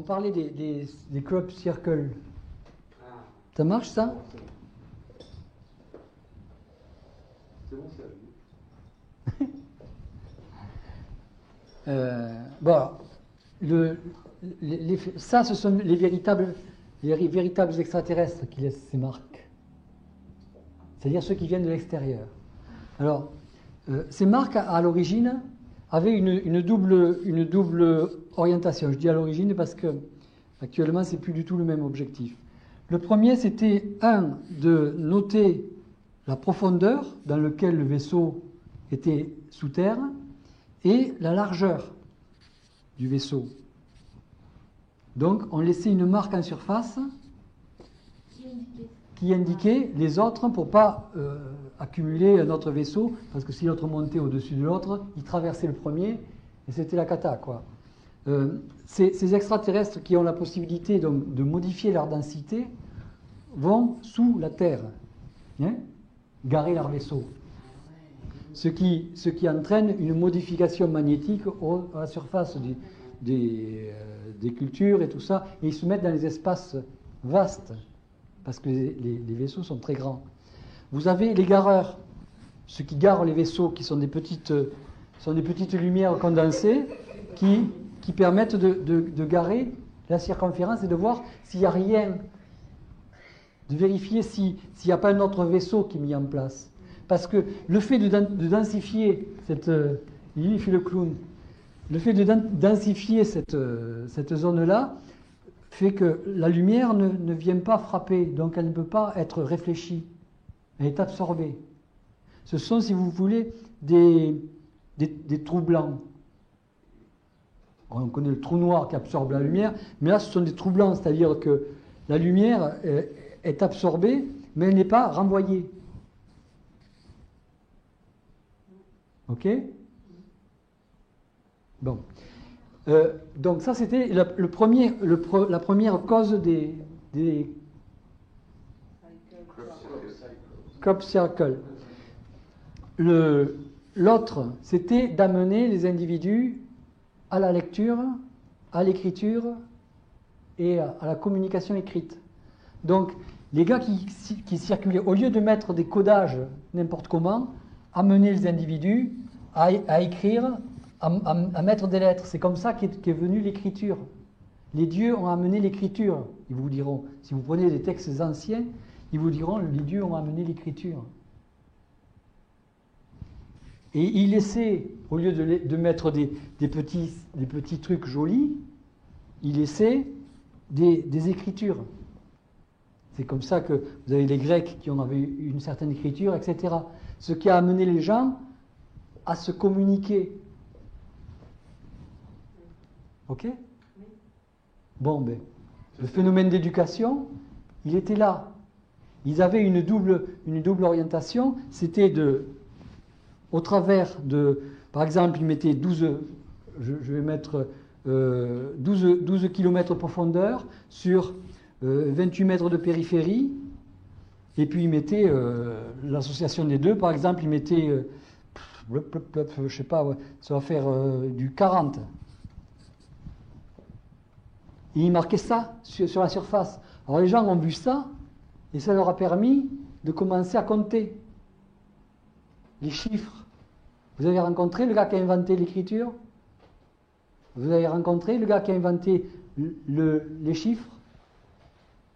parlait des crop circles. Ça marche, ça? C'est bon, ça. Bon, ça, ce sont les véritables extraterrestres qui laissent ces marques. C'est-à-dire ceux qui viennent de l'extérieur. Alors, ces marques, à l'origine, avaient une double orientation. Je dis à l'origine parce que actuellement, c'est plus du tout le même objectif. Le premier, c'était, de noter la profondeur dans laquelle le vaisseau était sous terre, et la largeur du vaisseau. Donc, on laissait une marque en surface qui indiquait les autres pour ne pas accumuler un autre vaisseau, parce que si l'autre montait au-dessus de l'autre, il traversait le premier, et c'était la cata, quoi. Ces extraterrestres qui ont la possibilité donc, de modifier leur densité vont sous la Terre, hein, garer leur vaisseau. Ce qui entraîne une modification magnétique à la surface des cultures et tout ça, et ils se mettent dans les espaces vastes, parce que les vaisseaux sont très grands. Vous avez les gareurs, ceux qui garent les vaisseaux, qui sont des petites lumières condensées, qui permettent de garer la circonférence et de voir s'il n'y a rien, de vérifier s'il n'y a pas un autre vaisseau qui est mis en place. Parce que le fait de densifier il fait le clown. Le fait de densifier cette zone-là fait que la lumière ne vient pas frapper, donc elle ne peut pas être réfléchie. Elle est absorbée. Ce sont, si vous voulez, des trous blancs. On connaît le trou noir qui absorbe la lumière, mais là, ce sont des trous blancs, c'est-à-dire que la lumière est absorbée, mais elle n'est pas renvoyée. Ok? Bon. Donc ça, c'était la première cause des crop circles. L'autre, c'était d'amener les individus à la lecture, à l'écriture et à la communication écrite. Donc, les gars qui circulaient, au lieu de mettre des codages n'importe comment, amener les individus à écrire, à mettre des lettres. C'est comme ça qu'est venue l'écriture. Les dieux ont amené l'écriture, ils vous diront. Si vous prenez des textes anciens, ils vous diront les dieux ont amené l'écriture. Et ils laissaient, au lieu de mettre des petits trucs jolis, ils laissaient des écritures. C'est comme ça que vous avez les Grecs qui avaient une certaine écriture, etc. Ce qui a amené les gens à se communiquer. Ok? Bon, ben, le phénomène d'éducation, il était là. Ils avaient une double orientation. C'était au travers de, par exemple, ils mettaient 12 km de profondeur sur 28 mètres de périphérie, et puis ils mettaient l'association des deux, par exemple, ils mettaient, je sais pas, ça va faire du 40. Et ils marquaient ça sur la surface. Alors les gens ont vu ça, et ça leur a permis de commencer à compter les chiffres. Vous avez rencontré le gars qui a inventé l'écriture? Vous avez rencontré le gars qui a inventé les chiffres?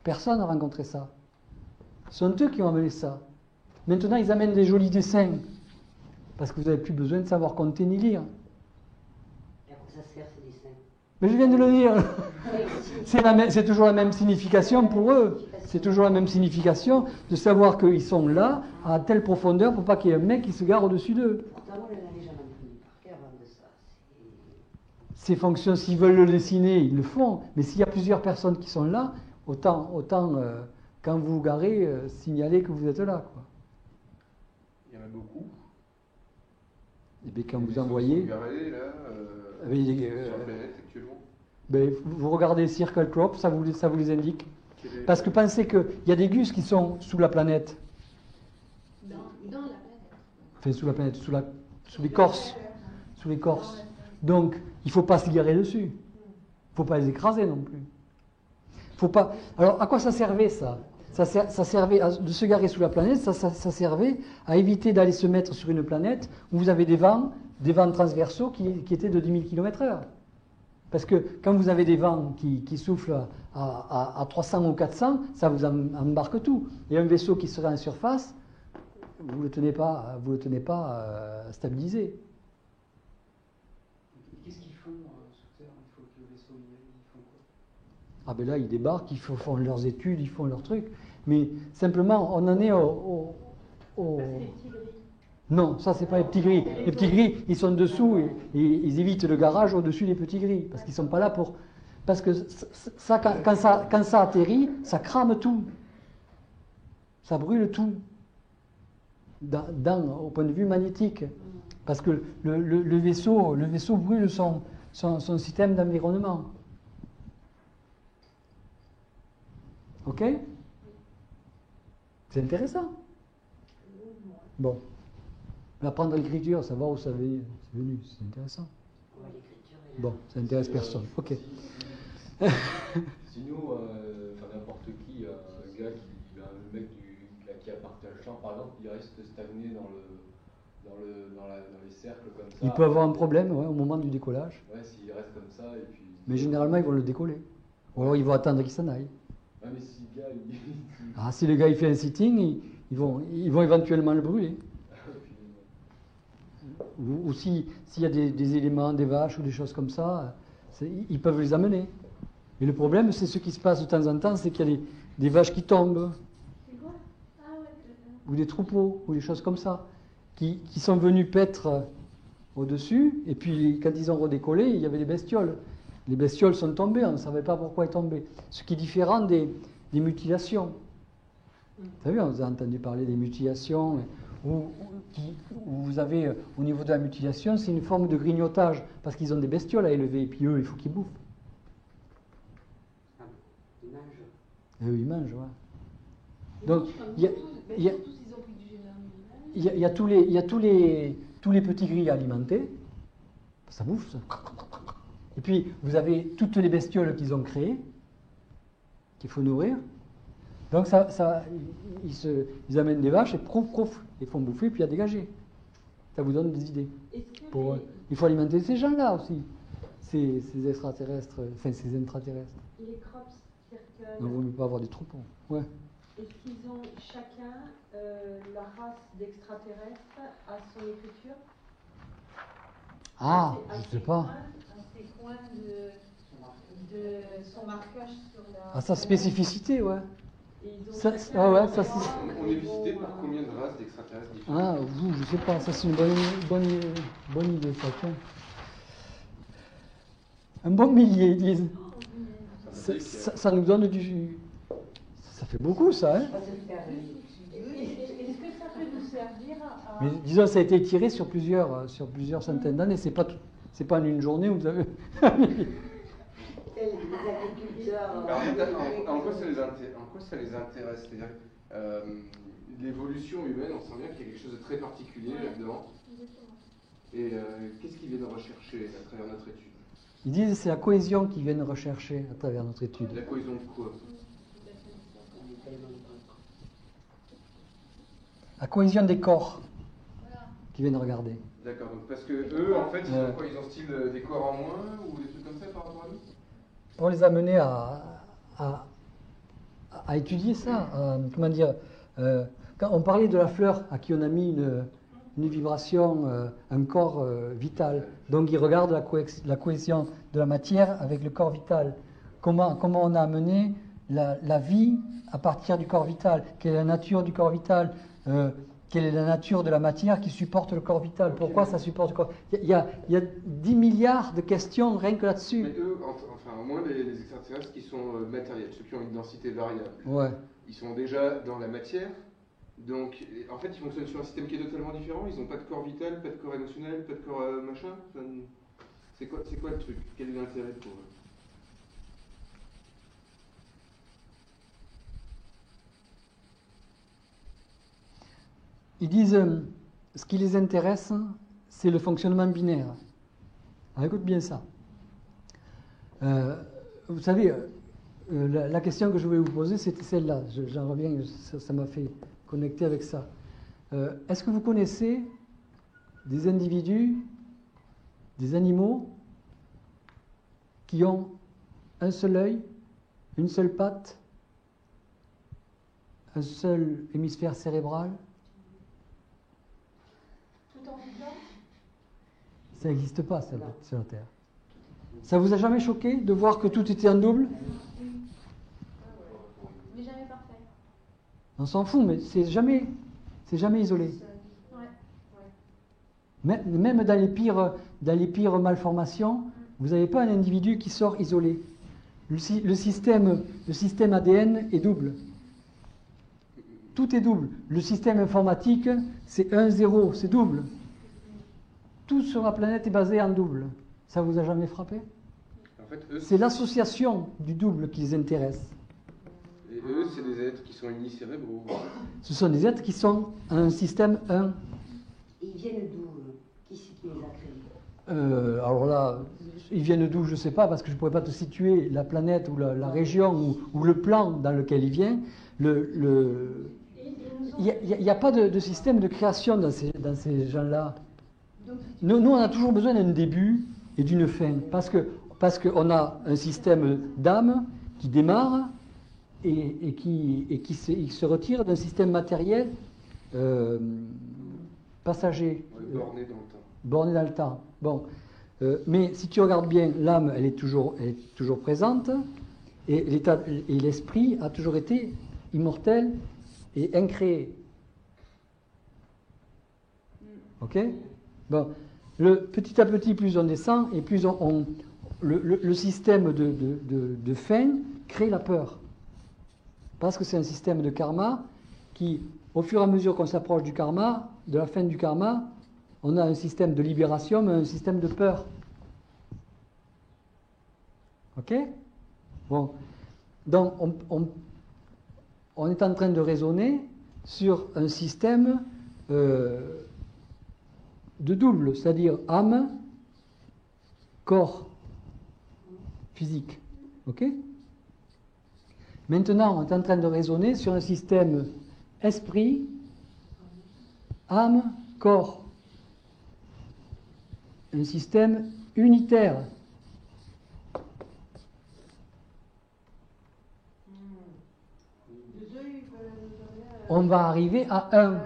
Personne n'a rencontré ça. Ce sont eux qui ont amené ça. Maintenant, ils amènent des jolis dessins, parce que vous n'avez plus besoin de savoir compter ni lire. Et à quoi ça sert ces dessins? Mais je viens de le dire. C'est toujours la même signification pour eux. C'est toujours la même signification de savoir qu'ils sont là, à telle profondeur, pour pas qu'il y ait un mec qui se gare au-dessus d'eux. Pourtant, moi, je n'avais jamais entendu parler avant de ça. Ces fonctions, s'ils veulent le dessiner, ils le font. Mais s'il y a plusieurs personnes qui sont là, autant quand vous vous garez, signalez que vous êtes là, quoi. Il y en a beaucoup. Et bien quand vous envoyez... Garés, là, sur la planète actuellement. Ben, vous regardez Circle Crop, ça vous les indique. Parce que pensez qu'il y a des gus qui sont sous la planète. Dans la planète. Enfin, sous la planète, sous l'écorce. Sous l'écorce. Donc, il ne faut pas se garer dessus. faut pas les écraser non plus. Faut pas... Alors, à quoi ça servait ça? Ça servait de se garer sous la planète, ça servait à éviter d'aller se mettre sur une planète où vous avez des vents transversaux qui étaient de 10 000 km/h. Parce que quand vous avez des vents qui soufflent à 300 ou 400, ça vous embarque tout. Et un vaisseau qui serait en surface, vous ne le tenez pas stabilisé. Qu'est-ce qu'ils font sous terre une fois que le vaisseau ils font quoi? Ah ben là, ils débarquent, ils font leurs études, ils font leurs trucs. Mais simplement, on en est au... Non, ça, c'est pas les petits gris. Les petits gris, ils sont dessous et ils évitent le garage au-dessus des petits gris. Parce qu'ils ne sont pas là pour... Parce que ça, quand ça atterrit, ça crame tout. Ça brûle tout. Au point de vue magnétique. Parce que le vaisseau brûle son système d'environnement. Ok? C'est intéressant. Bon. Apprendre l'écriture, savoir où ça est venu, c'est intéressant. Bon, ça n'intéresse personne. Ok. Sinon, n'importe qui, un gars un mec qui a parti un champ, par exemple, il reste stagné dans les cercles comme ça. Il peut avoir un problème au moment du décollage. Ouais, s'il reste comme ça, et puis... Mais généralement, ils vont le décoller. Ou alors, ils vont attendre qu'il s'en aille. Ah, mais si le gars, si le gars il fait un sitting, ils vont éventuellement le brûler. Ou s'il y a des éléments, des vaches ou des choses comme ça, ils peuvent les amener. Et le problème, c'est ce qui se passe de temps en temps, c'est qu'il y a des vaches qui tombent. Ou des troupeaux, ou des choses comme ça, qui sont venus paître au-dessus, et puis quand ils ont redécollé, il y avait des bestioles. Les bestioles sont tombées, on ne savait pas pourquoi elles tombaient. Ce qui est différent des mutilations. Vous savez, on a entendu parler des mutilations, où vous avez, au niveau de la mutilation, c'est une forme de grignotage, parce qu'ils ont des bestioles à élever, et puis eux, il faut qu'ils bouffent. Ils mangent. Et eux, ils mangent, ouais. Donc, il y a tous les petits grilles alimentés, ça bouffe, ça. Et puis, vous avez toutes les bestioles qu'ils ont créées, qu'il faut nourrir. Donc, ils amènent des vaches et ils font bouffer, puis à dégager. Ça vous donne des idées. Il faut alimenter ces gens-là aussi, ces extraterrestres, enfin ces intraterrestres. Les crops circles. Donc, il ne vaut mieux pas avoir des troupeaux. Ouais. Est-ce qu'ils ont chacun la race d'extraterrestres à son écriture? Ah, je ne sais pas. À ses coins de son marquage sur la... À sa spécificité, ouais. On est visité par combien de races d'extraterrestres différentes? Ah, je ne sais pas, ça c'est une bonne idée, ça, tiens. Un bon millier, ils disent. Ça nous donne du... Ça fait beaucoup, ça, hein? Est-ce que ça peut nous servir à... Mais disons, ça a été tiré sur plusieurs centaines d'années. C'est pas en une journée où vous avez... Les agriculteurs. En quoi ça les intéresse? C'est-à-dire, l'évolution humaine, on sent bien qu'il y a quelque chose de très particulier là-dedans. Et qu'est-ce qu'ils viennent rechercher à travers notre étude? Ils disent que c'est la cohésion qu'ils viennent rechercher à travers notre étude. La cohésion de quoi? La cohésion des corps qu'ils viennent regarder. D'accord, donc parce que eux, en fait, ils ont quoi? Ils ont style des corps en moins ou des trucs comme ça par rapport à nous? Pour les amener à étudier ça, comment dire, quand on parlait de la fleur à qui on a mis une vibration, un corps vital, donc ils regardent la cohésion de la matière avec le corps vital. Comment on a amené la vie à partir du corps vital? Quelle est la nature du corps vital? Quelle est la nature de la matière qui supporte le corps vital? Pourquoi ça supporte le corps? Il y a 10 milliards de questions rien que là-dessus. Mais eux, enfin, au moins les extraterrestres qui sont matériels, ceux qui ont une densité variable, ouais. Ils sont déjà dans la matière. Donc, en fait, ils fonctionnent sur un système qui est totalement différent. Ils n'ont pas de corps vital, pas de corps émotionnel, pas de corps machin. Enfin, c'est quoi le truc? Quel est l'intérêt pour eux? Ils disent, ce qui les intéresse, c'est le fonctionnement binaire. Alors, écoute bien ça. Vous savez, la question que je voulais vous poser, c'était celle-là. J'en reviens, ça m'a fait connecter avec ça. Est-ce que vous connaissez des individus, des animaux qui ont un seul œil, une seule patte, un seul hémisphère cérébral? Tout en vivant? Ça n'existe pas, ça, sur la Terre. Ça vous a jamais choqué de voir que tout était en double? Mais jamais parfait. On s'en fout, mais c'est jamais isolé. Ouais. Même dans les pires malformations, vous n'avez pas un individu qui sort isolé. Le système ADN est double. Tout est double. Le système informatique, c'est 1-0, c'est double. Tout sur la planète est basé en double. Ça vous a jamais frappé? En fait, C'est l'association du double qui les intéresse. Et eux, c'est des êtres qui sont unicérébraux. Ce sont des êtres qui sont un système 1. Ils viennent d'où? Qui c'est qui les a créés? Alors là, ils viennent d'où, je ne sais pas, parce que je ne pourrais pas te situer la planète ou la région ou le plan dans lequel il vient. Il n'y a pas de système de création dans ces gens-là. Nous, on a toujours besoin d'un début et d'une fin, parce qu'on a un système d'âme qui démarre et qui se retire d'un système matériel passager. Borné dans le temps. Borné dans le temps. Bon. Mais si tu regardes bien, l'âme, elle est toujours présente, et l'esprit a toujours été immortel et incréé. Ok? Bon. Petit à petit, plus on descend, et plus le système de fin crée la peur. Parce que c'est un système de karma qui, au fur et à mesure qu'on s'approche du karma, de la fin du karma, on a un système de libération, mais un système de peur. Ok? Bon. Donc, on est en train de raisonner sur un système de double, c'est-à-dire âme, corps, physique. Ok? Maintenant, on est en train de raisonner sur un système esprit, âme, corps. Un système unitaire. On va arriver à un.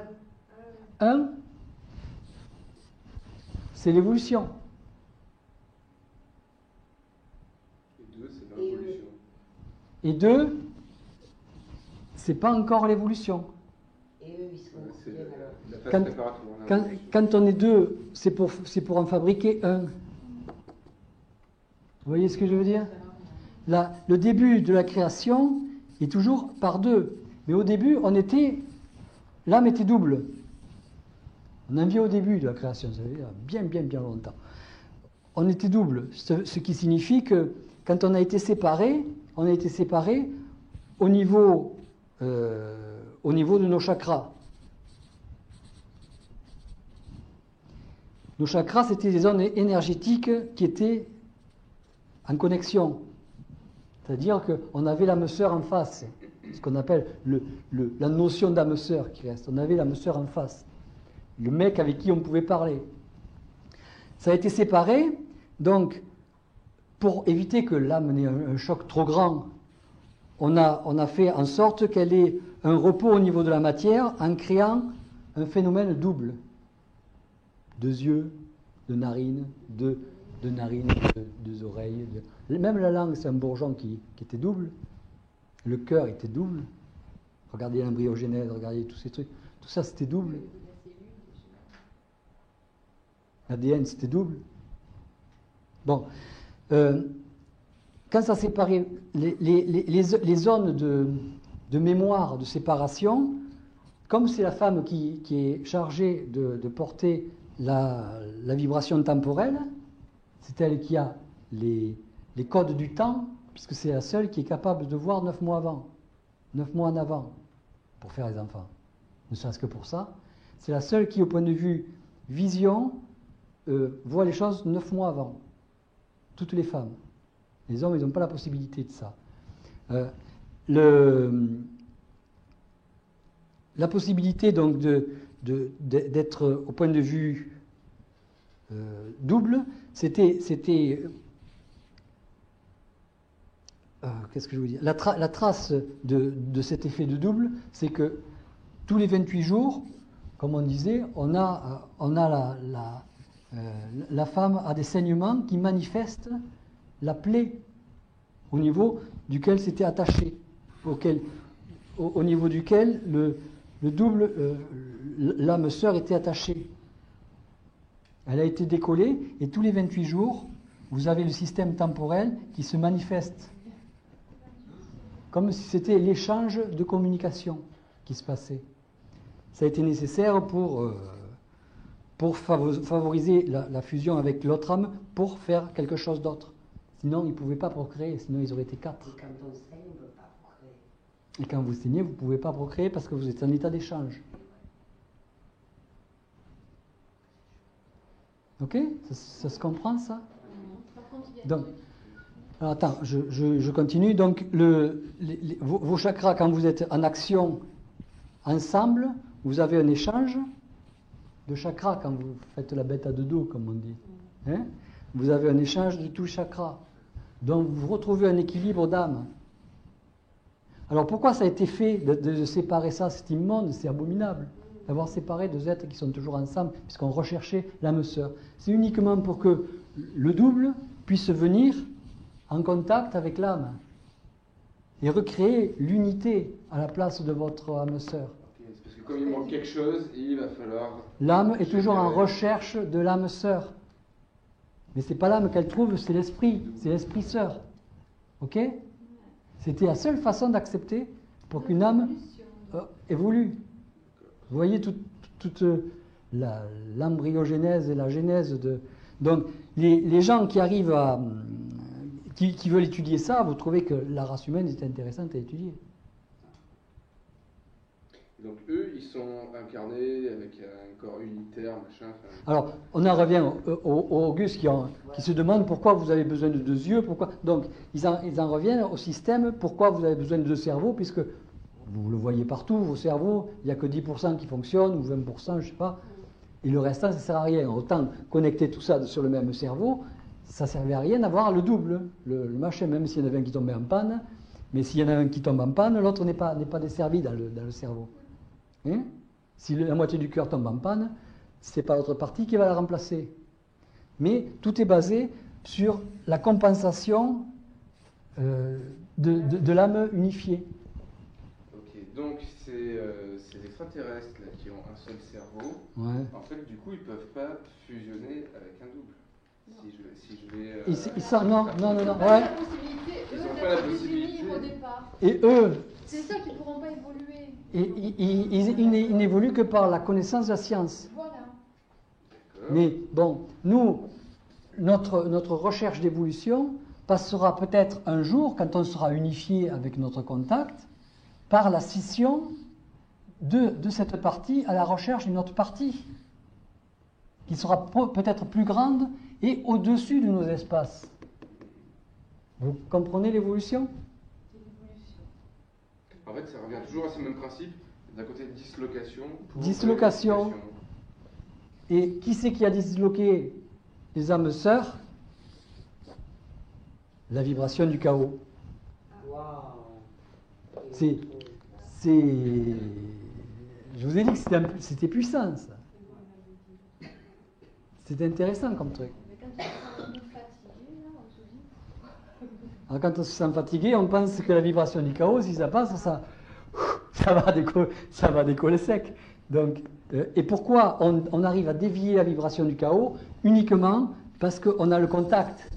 Un, c'est l'évolution. Et deux, c'est l'involution. Et deux, c'est pas encore l'évolution. Et eux, ils sont C'est bien alors. la phase Quand- préparatoire. Quand on est deux, c'est pour en fabriquer un. Vous voyez ce que je veux dire? Le début de la création est toujours par deux. Mais au début, l'âme était double. On en vient au début de la création, ça veut dire bien longtemps. On était double, ce qui signifie que quand on a été séparés au niveau de nos chakras. Nos chakras, c'était des zones énergétiques qui étaient en connexion. C'est-à-dire qu'on avait l'âme sœur en face. Ce qu'on appelle la notion d'âme sœur qui reste. On avait l'âme sœur en face. Le mec avec qui on pouvait parler. Ça a été séparé, donc pour éviter que l'âme n'ait un choc trop grand, on a fait en sorte qu'elle ait un repos au niveau de la matière en créant un phénomène double. 2 yeux, 2 narines, 2 narines, 2 oreilles. Même la langue, c'est un bourgeon qui était double. Le cœur était double. Regardez l'embryogénèse, regardez tous ces trucs. Tout ça, c'était double. L'ADN, c'était double. Bon. Quand ça séparait les zones de mémoire, de séparation, comme c'est la femme qui est chargée de porter la vibration temporelle, c'est elle qui a les codes du temps, puisque c'est la seule qui est capable de voir 9 mois avant, 9 mois en avant, pour faire les enfants. Ne serait-ce que pour ça. C'est la seule qui, au point de vue vision, voit les choses 9 mois avant. Toutes les femmes. Les hommes, ils n'ont pas la possibilité de ça. La possibilité donc d'être au point de vue double, c'était qu'est-ce que je veux dire? La trace de cet effet de double, c'est que tous les 28 jours, comme on disait, la femme a des saignements qui manifestent la plaie au niveau duquel c'était attaché, au niveau duquel le double, l'âme sœur était attachée. Elle a été décollée et tous les 28 jours, vous avez le système temporel qui se manifeste. Comme si c'était l'échange de communication qui se passait. Ça a été nécessaire pour favoriser la fusion avec l'autre âme pour faire quelque chose d'autre. Sinon, ils ne pouvaient pas procréer, sinon ils auraient été 4. Et quand on saigne, on ne peut pas procréer. Et quand vous saignez, vous ne pouvez pas procréer parce que vous êtes en état d'échange. Ok? Ça se comprend, ça? Donc, alors attends, je continue. Donc, vos chakras, quand vous êtes en action ensemble, vous avez un échange de chakras quand vous faites la bête à deux dos, comme on dit. Hein? Vous avez un échange de tous les chakras. Donc, vous retrouvez un équilibre d'âme. Alors, pourquoi ça a été fait de séparer ça? C'est immonde, c'est abominable d'avoir séparé deux êtres qui sont toujours ensemble, puisqu'on recherchait l'âme sœur. C'est uniquement pour que le double puisse venir en contact avec l'âme et recréer l'unité à la place de votre âme sœur. Okay, parce que comme il manque quelque chose, il va falloir... L'âme est toujours en recherche de l'âme sœur. Mais ce n'est pas l'âme qu'elle trouve, c'est l'esprit sœur. Ok? C'était la seule façon d'accepter pour qu'une âme évolue. Vous voyez toute l'embryogénèse et la genèse de... Donc, les gens qui arrivent qui veulent étudier ça, vous trouvez que la race humaine est intéressante à étudier. Donc eux, ils sont incarnés avec un corps unitaire, machin... Alors, on en revient aux Auguste qui se demandent pourquoi vous avez besoin de deux yeux, pourquoi... Donc, ils en reviennent au système, pourquoi vous avez besoin de deux cerveaux, puisque... Vous le voyez partout, vos cerveaux, il n'y a que 10% qui fonctionnent, ou 20%, je ne sais pas. Et le restant, ça ne sert à rien. Autant connecter tout ça sur le même cerveau, ça ne servait à rien d'avoir le double, le machin, même s'il y en avait un qui tombait en panne. Mais s'il y en a un qui tombe en panne, l'autre n'est pas desservi dans le cerveau. Hein? Si la moitié du cœur tombe en panne, ce n'est pas l'autre partie qui va la remplacer. Mais tout est basé sur la compensation de l'âme unifiée. Donc, ces extraterrestres là, qui ont un seul cerveau, ouais. En fait, du coup, ils ne peuvent pas fusionner avec un double. Non. Ils n'ont pas la possibilité, eux, d'être unis au départ. Et eux... C'est ça qu'ils ne pourront pas évoluer. Et ils n'évoluent que par la connaissance de la science. Voilà. Mais bon, nous, notre recherche d'évolution passera peut-être un jour, quand on sera unifié avec notre contact, par la scission de cette partie à la recherche d'une autre partie, qui sera peut-être plus grande et au-dessus de nos espaces. Vous comprenez l'évolution? En fait, ça revient toujours à ce même principe, d'un côté dislocation. Dislocation. Et qui c'est qui a disloqué les âmes sœurs? La vibration du chaos. C'est... Je vous ai dit que c'était puissant, ça. C'était intéressant comme truc. Alors, quand on se sent fatigué, on pense que la vibration du chaos, si ça passe, ça va décoller sec. Donc, et pourquoi on arrive à dévier la vibration du chaos? Uniquement parce qu'on a le contact.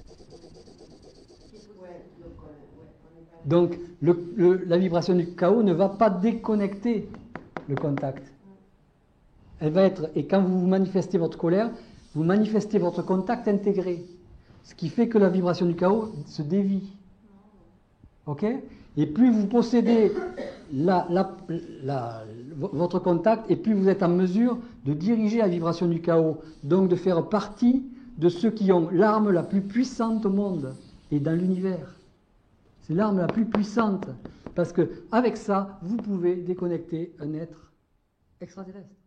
Donc, la vibration du chaos ne va pas déconnecter le contact. Elle va être, et quand vous manifestez votre colère, vous manifestez votre contact intégré. Ce qui fait que la vibration du chaos se dévie. Ok? Et plus vous possédez votre contact, et plus vous êtes en mesure de diriger la vibration du chaos. Donc de faire partie de ceux qui ont l'arme la plus puissante au monde. et dans l'univers. C'est l'arme la plus puissante, parce qu'avec ça, vous pouvez déconnecter un être extraterrestre.